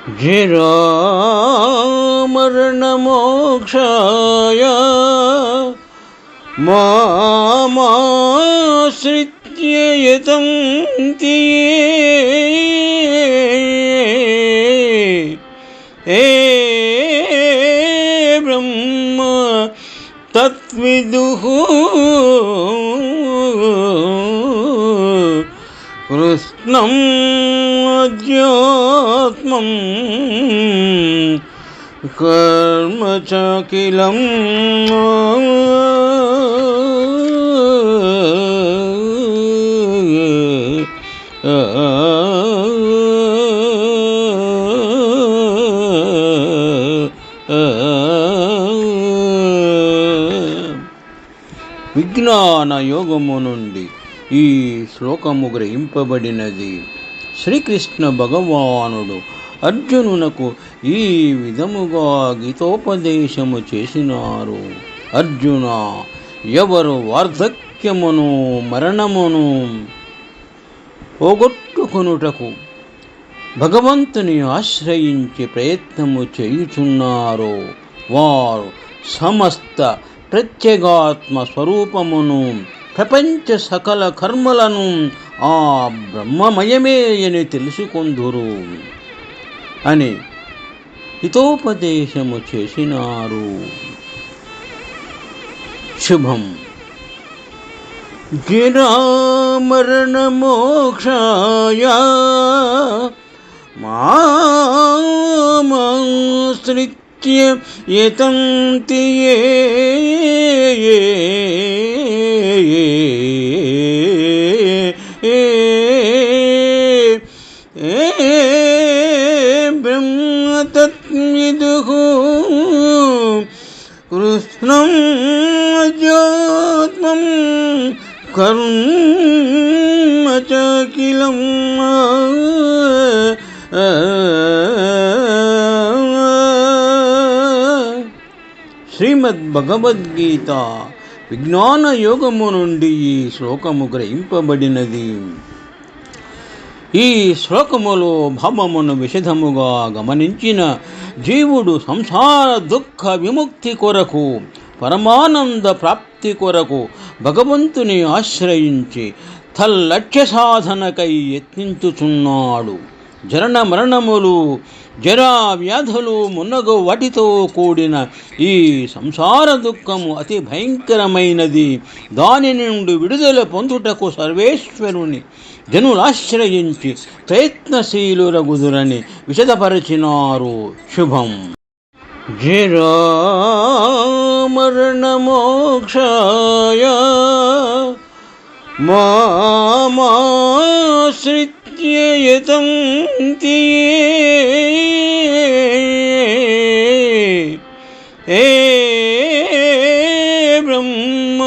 జరామరణమోక్షాయ మామాశ్రిత్య యతంతి ఏ బ్రహ్మ తత్విదుః కృష్ణం అధ్యాత్మం కర్మ చాకిలం విజ్ఞాన యోగము నుండి ఈ శ్లోకము గ్రహింపబడినది. శ్రీకృష్ణ భగవానుడు అర్జునునకు ఈ విధముగా గీతోపదేశము చేసినారు. అర్జున, ఎవరు వార్ధక్యమును మరణమును పోగొట్టుకొనుటకు భగవంతుని ఆశ్రయించి ప్రయత్నము చేయుచున్నారో వారు సమస్త ప్రత్యేగాత్మ స్వరూపమును, ప్రపంచ సకల కర్మలను ఆ బ్రహ్మమయమే అని తెలుసుకొందురు అని హితోపదేశము చేసినారు. శుభం. జరామరణమోక్షాయ మామాశ్రిత్య యతంతి ఏ బ్రహ్మతత్విదుః కృష్ణం అధ్యాత్మం కర్మ చాకిలం. శ్రీమద్ భగవద్గీత విజ్ఞాన యోగము నుండి ఈ శ్లోకము గ్రహింపబడినది. ఈ శ్లోకములో భావమును విశదముగా గమనించిన జీవుడు సంసార దుఃఖ విముక్తి కొరకు, పరమానంద ప్రాప్తి కొరకు భగవంతుని ఆశ్రయించి తల్లక్ష్య సాధనకై యత్నించుచున్నాడు. జరణ మరణములు, జరా వ్యాధులు మున్నగు వాటితో కూడిన ఈ సంసార దుఃఖము అతి భయంకరమైనది. దాని నుండి విడుదల పొందుటకు సర్వేశ్వరుని జనులాశ్రయించి ప్రయత్నశీలురగుదురని విశదపరచినారు. శుభం. జరామరణమోక్షాయ మామాశ్రిత్య యతంతి ఏ బ్రహ్మ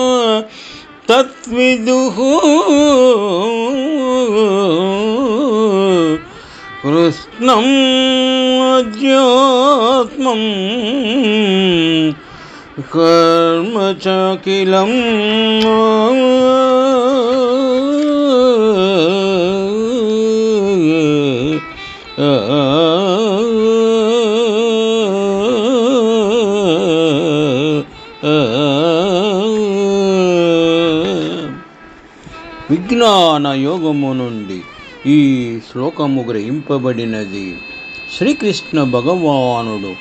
తత్విదుః కృష్ణం అధ్యాత్మం కర్మ చాకిలం. విజ్ఞాన యోగము నుండి ఈ శ్లోకము గ్రహింపబడినది. శ్రీకృష్ణ భగవానుడు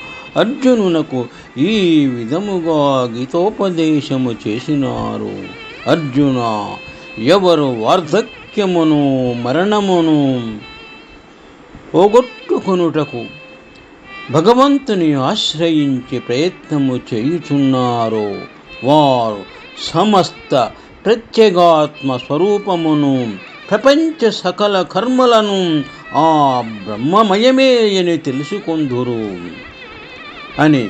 అర్జునునకు ఈ విధముగా గీతోపదేశము చేసినారు. అర్జున, ఎవరు వార్ధక్యమును మరణమును పోగొట్టుకొనుటకు భగవంతుని ఆశ్రయించి ప్రయత్నము చేయుచున్నారో వారు సమస్త ప్రత్యేగాత్మ స్వరూపమును, ప్రపంచ సకల కర్మలను ఆ బ్రహ్మమయమే అని తెలుసుకొందురు అని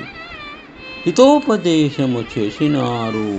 హితోపదేశము చేసినారు.